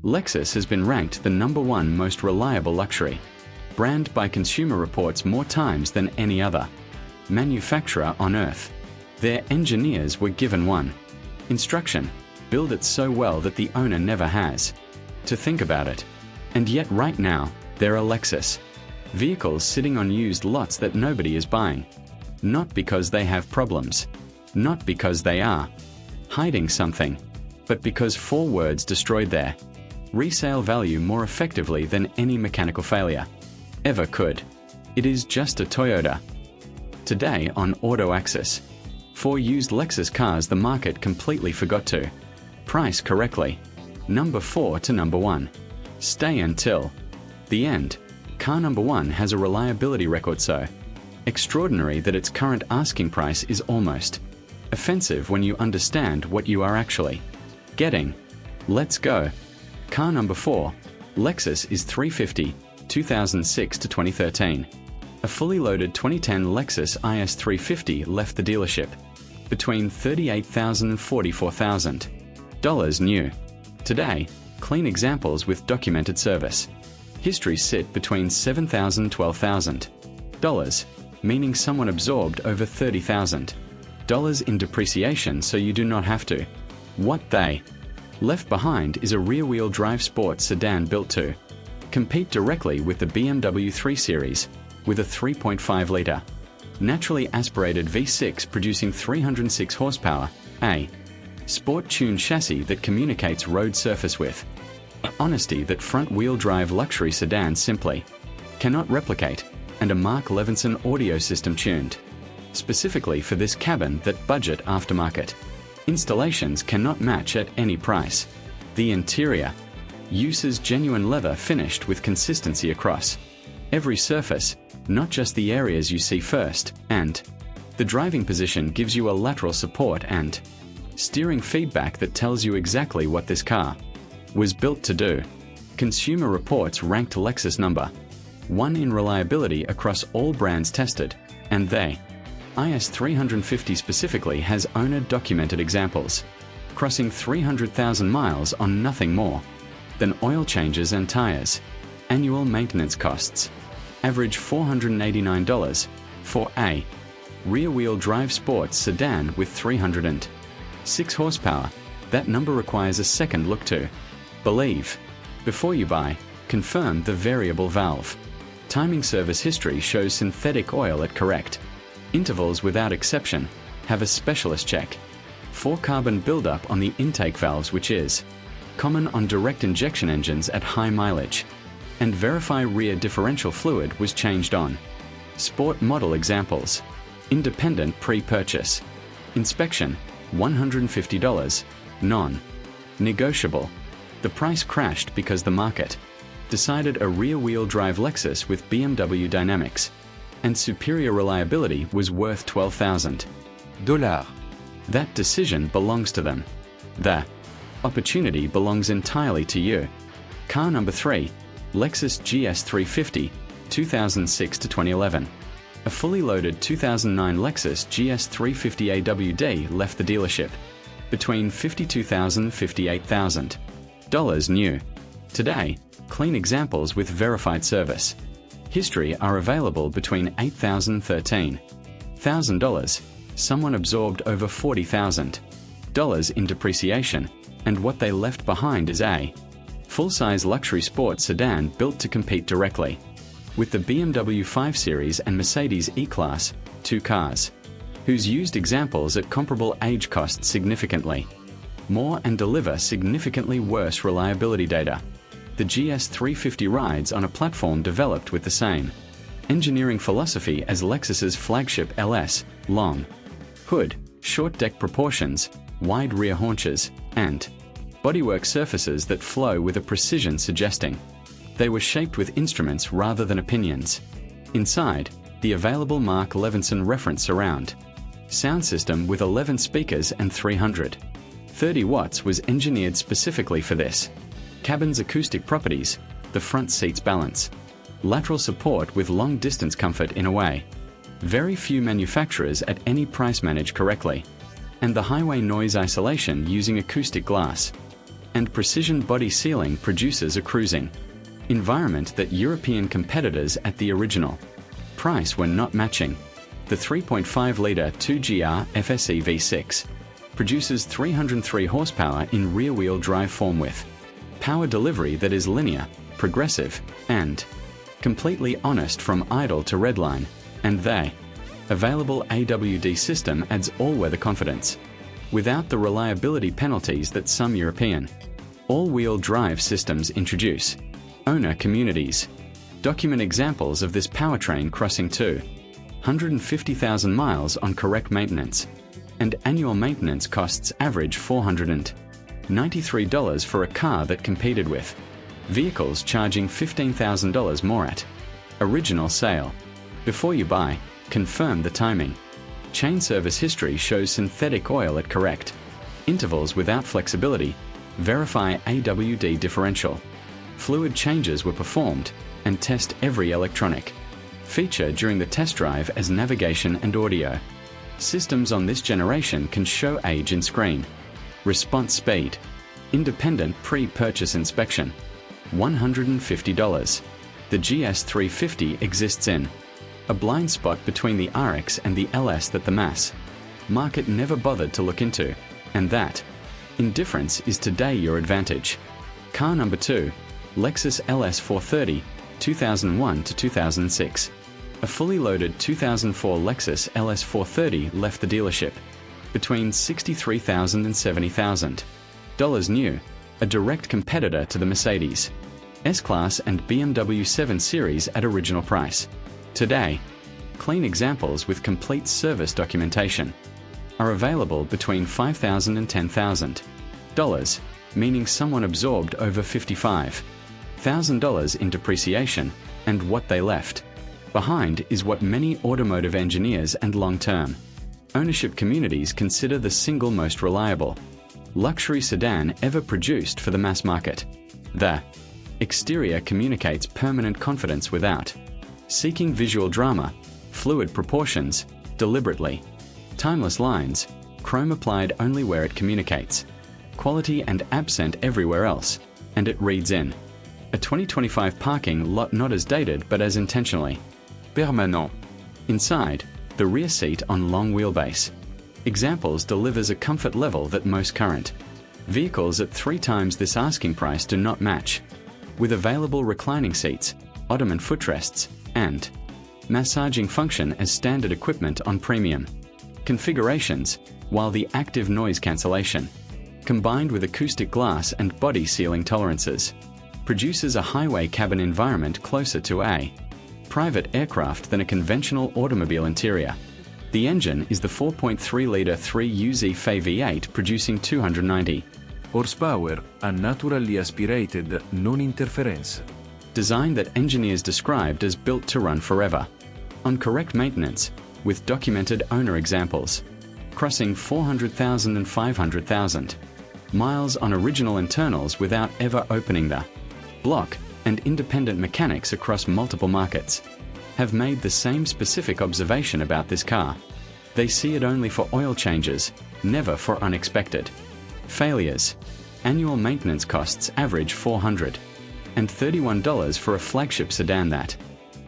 Lexus has been ranked the #1 most reliable luxury brand by Consumer Reports more times than any other manufacturer on earth. Their engineers were given one instruction: build it so well that the owner never has to think about it. And yet right now, there are Lexus vehicles sitting on used lots that nobody is buying. Not because they have problems, not because they are hiding something, but because 4 words destroyed their resale value more effectively than any mechanical failure ever could. It is just a Toyota. Today on Auto Axis, 4 used Lexus cars the market completely forgot to price correctly. Number 4 to number 1. Stay until the end. Car number 1 has a reliability record so extraordinary that its current asking price is almost offensive when you understand what you are actually getting. Let's go. Car number 4, Lexus IS 350, 2006 to 2013. A fully loaded 2010 Lexus IS 350 left the dealership between $38,000 and $44,000 new. Today, clean examples with documented service history sit between $7,000 and $12,000, meaning someone absorbed over $30,000 in depreciation so you do not have to. What they left behind is a rear-wheel drive sports sedan built to compete directly with the BMW 3 Series with a 3.5-litre naturally aspirated V6 producing 306 horsepower, a sport-tuned chassis that communicates road surface with honesty that front-wheel drive luxury sedans simply cannot replicate, and a Mark Levinson audio system tuned specifically for this cabin that budget aftermarket installations cannot match at any price. The interior uses genuine leather finished with consistency across every surface, not just the areas you see first, and the driving position gives you a lateral support and steering feedback that tells you exactly what this car was built to do. Consumer Reports ranked Lexus number 1 in reliability across all brands tested, and they IS 350 specifically has owner-documented examples, crossing 300,000 miles on nothing more than oil changes and tires. Annual maintenance costs average $489 for a rear-wheel drive sports sedan with 306 horsepower. That number requires a second look to believe. Before you buy, confirm the variable valve timing. Service history shows synthetic oil at correct intervals without exception. Have a specialist check for carbon buildup on the intake valves, which is common on direct injection engines at high mileage, and verify rear differential fluid was changed on sport model. Examples: independent pre-purchase inspection $150, non-negotiable. The price crashed because the market decided a rear-wheel drive Lexus with BMW dynamics and superior reliability was worth $12,000. That decision belongs to them. The opportunity belongs entirely to you. Car number 3, Lexus GS 350, 2006 to 2011. A fully loaded 2009 Lexus GS 350 AWD left the dealership between $52,000 and $58,000 new. Today, clean examples with verified service history are available between $8,000 and $13,000. Someone absorbed over $40,000 in depreciation, and what they left behind is a full-size luxury sports sedan built to compete directly with the BMW 5 Series and Mercedes E-Class, 2 cars whose used examples at comparable age cost significantly more and deliver significantly worse reliability data. The GS 350 rides on a platform developed with the same engineering philosophy as Lexus's flagship LS: long hood, short deck proportions, wide rear haunches, and bodywork surfaces that flow with a precision suggesting they were shaped with instruments rather than opinions. Inside, the available Mark Levinson reference surround sound system with 11 speakers and 330 watts was engineered specifically for this cabin's acoustic properties. The front seats balance lateral support with long-distance comfort in a way very few manufacturers at any price manage correctly, and the highway noise isolation using acoustic glass and precision body sealing produces a cruising environment that European competitors at the original price were not matching. The 3.5-litre 2GR FSE V6 produces 303 horsepower in rear-wheel drive form with power delivery that is linear, progressive, and completely honest from idle to redline, and the available AWD system adds all-weather confidence, without the reliability penalties that some European all-wheel drive systems introduce. Owner communities document examples of this powertrain crossing 250,000 miles on correct maintenance, and annual maintenance costs average $493 for a car that competed with vehicles charging $15,000 more at original sale. Before you buy, confirm the timing. Chain service history shows synthetic oil at correct intervals without flexibility. Verify AWD differential. Fluid changes were performed, and test every electronic feature during the test drive as navigation and audio. Systems on this generation can show age in screen. Response speed. Independent pre-purchase inspection. $150. The GS 350 exists in a blind spot between the RX and the LS that the mass market never bothered to look into, and that indifference is today your advantage. Car number 2, Lexus LS 430, 2001 to 2006. A fully loaded 2004 Lexus LS 430 left the dealership between $63,000 and $70,000 new, a direct competitor to the Mercedes S-Class and BMW 7 Series at original price. Today, clean examples with complete service documentation are available between $5,000 and $10,000, meaning someone absorbed over $55,000 in depreciation, and what they left behind is what many automotive engineers and long-term ownership communities consider the single most reliable luxury sedan ever produced for the mass market. The exterior communicates permanent confidence without seeking visual drama, fluid proportions, deliberately timeless lines, chrome applied only where it communicates quality and absent everywhere else, and it reads in a 2025 parking lot not as dated but as intentionally permanent. Inside, the rear seat on long wheelbase examples delivers a comfort level that most current vehicles at 3 times this asking price do not match, with available reclining seats, ottoman footrests, and massaging function as standard equipment on premium configurations, while the active noise cancellation, combined with acoustic glass and body sealing tolerances, produces a highway cabin environment closer to a private aircraft than a conventional automobile interior. The engine is the 4.3-litre 3UZ FE V8 producing 290 horsepower, a naturally aspirated non-interference. Design that engineers described as built to run forever. On correct maintenance, with documented owner examples, crossing 400,000 and 500,000 miles on original internals without ever opening the block, and independent mechanics across multiple markets have made the same specific observation about this car. They see it only for oil changes, never for unexpected failures. Annual maintenance costs average $431 for a flagship sedan that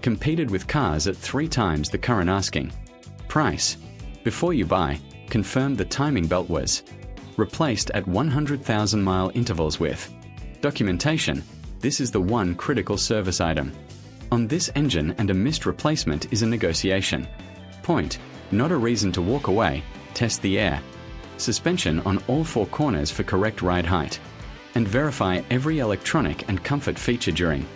competed with cars at 3 times the current asking price. Before you buy, confirm the timing belt was replaced at 100,000-mile intervals with documentation. This is the one critical service item on this engine, and a missed replacement is a negotiation point, not a reason to walk away. Test the air suspension on all 4 corners for correct ride height, and verify every electronic and comfort feature during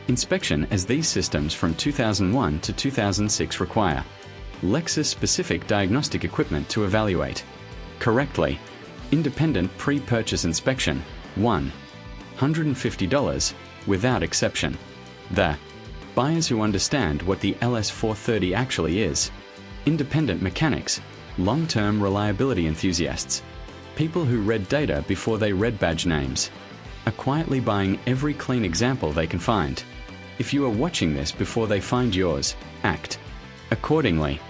inspection, as these systems from 2001 to 2006 require Lexus-specific diagnostic equipment to evaluate correctly. Independent pre-purchase inspection, $150 without exception. The buyers who understand what the LS 430 actually is, independent mechanics, long-term reliability enthusiasts, people who read data before they read badge names, are quietly buying every clean example they can find. If you are watching this before they find yours, act accordingly.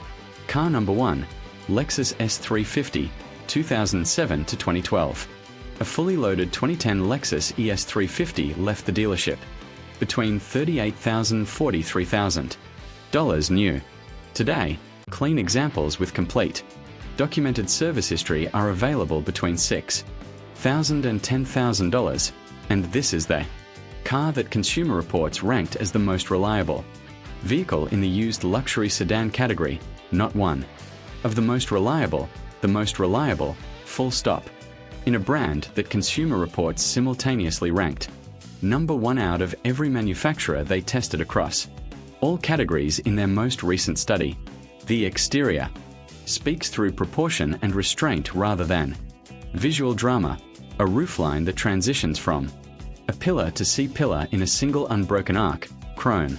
Car number 1, Lexus S350, 2007 to 2012. A fully loaded 2010 Lexus ES 350 left the dealership between $38,000 and $43,000 new. Today, clean examples with complete, documented service history are available between $6,000 and $10,000, and this is the car that Consumer Reports ranked as the most reliable vehicle in the used luxury sedan category, not one of the most reliable, full stop, in a brand that Consumer Reports simultaneously ranked number one out of every manufacturer they tested across all categories in their most recent study. The exterior speaks through proportion and restraint rather than visual drama, a roofline that transitions from a pillar to C-pillar in a single unbroken arc, chrome,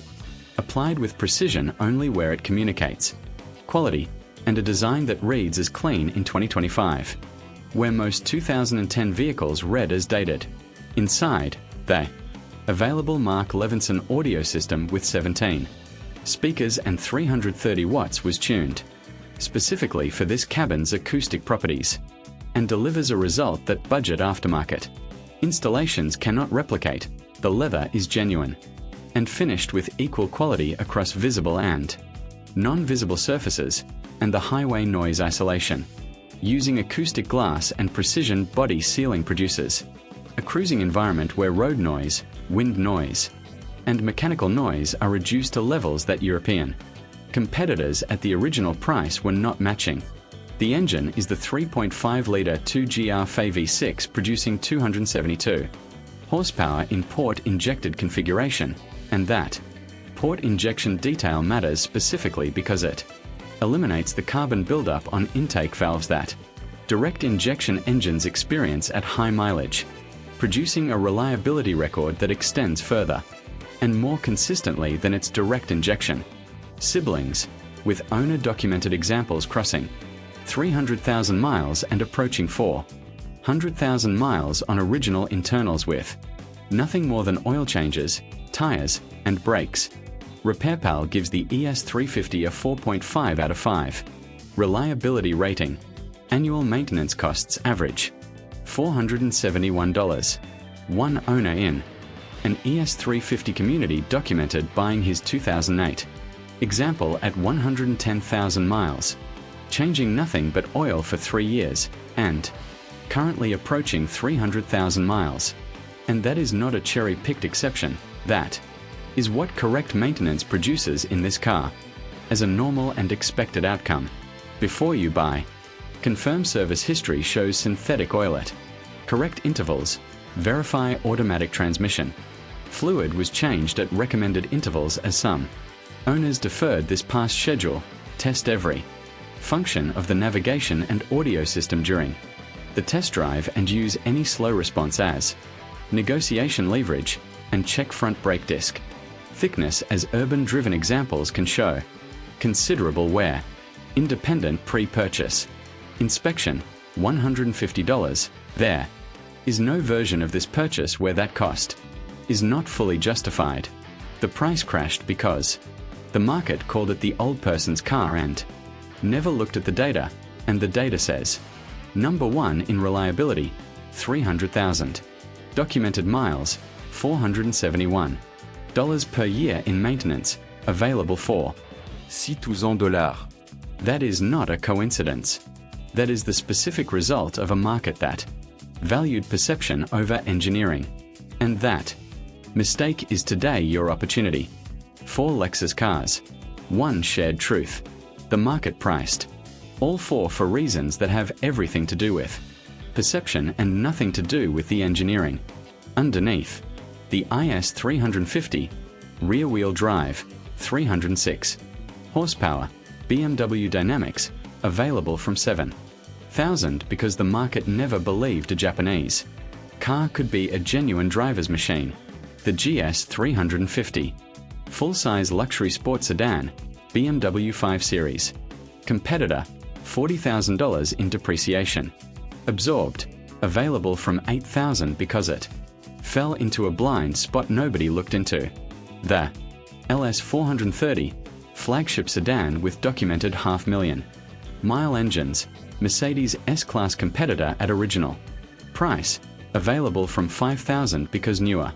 applied with precision only where it communicates quality, and a design that reads as clean in 2025, where most 2010 vehicles read as dated. Inside, the available Mark Levinson audio system with 17 speakers and 330 watts was tuned specifically for this cabin's acoustic properties and delivers a result that budget aftermarket installations cannot replicate. The leather is genuine and finished with equal quality across visible and non-visible surfaces, and the highway noise isolation using acoustic glass and precision body sealing produces a cruising environment where road noise, wind noise, and mechanical noise are reduced to levels that European competitors at the original price were not matching. The engine is the 3.5-litre 2GR V6 producing 272 horsepower in port-injected configuration, and that port injection detail matters specifically because it eliminates the carbon buildup on intake valves that direct injection engines experience at high mileage, producing a reliability record that extends further and more consistently than its direct injection siblings, with owner-documented examples crossing 300,000 miles and approaching 400,000 miles on original internals with nothing more than oil changes, tires, and brakes. RepairPal gives the ES350 a 4.5 out of 5 reliability rating. Annual maintenance costs average $471. One owner in an ES350 community documented buying his 2008 example at 110,000 miles, changing nothing but oil for 3 years, and currently approaching 300,000 miles. And that is not a cherry-picked exception. That is what correct maintenance produces in this car as a normal and expected outcome. Before you buy, confirm service history shows synthetic oil at correct intervals, verify automatic transmission. Fluid was changed at recommended intervals as some owners deferred this past schedule. Test every function of the navigation and audio system during the test drive and use any slow response as negotiation leverage, and check front brake disc thickness as urban-driven examples can show considerable wear. Independent pre-purchase inspection, $150. There is no version of this purchase where that cost is not fully justified. The price crashed because the market called it the old person's car and never looked at the data, and the data says number one in reliability, 300,000. Documented miles, $471 per year in maintenance, available for $6,000. That is not a coincidence. That is the specific result of a market that valued perception over engineering. And that mistake is today your opportunity. 4 Lexus cars. 1 shared truth. The market priced all 4 for reasons that have everything to do with perception and nothing to do with the engineering. Underneath, the IS 350, rear-wheel drive, 306 horsepower, BMW Dynamics, available from $7,000 because the market never believed a Japanese car could be a genuine driver's machine. The GS 350, full-size luxury sports sedan, BMW 5 Series. Competitor, $40,000 in depreciation. Absorbed, available from $8,000 because it fell into a blind spot nobody looked into. The LS 430, flagship sedan with documented 500,000 mile engines, Mercedes S-Class competitor at original price, Available from 5,000 because newer.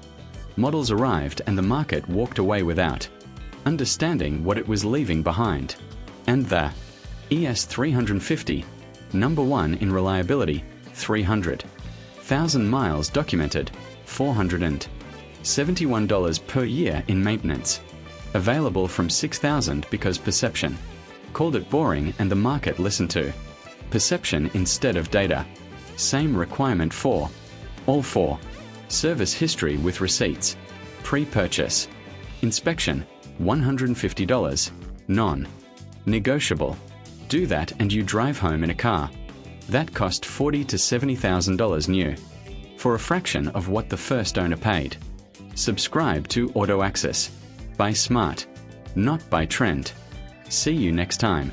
Models arrived and the market walked away without understanding what it was leaving behind. And the ES 350, number 1 in reliability, 300,000 miles documented, $471 per year in maintenance. Available from 6,000 because perception called it boring and the market listened to perception instead of data. Same requirement for all 4. Service history with receipts. Pre-purchase inspection, $150, non-negotiable. Do that and you drive home in a car that cost $40,000 to $70,000 new, for a fraction of what the first owner paid. Subscribe to Auto Access. Buy smart, not by trend. See you next time.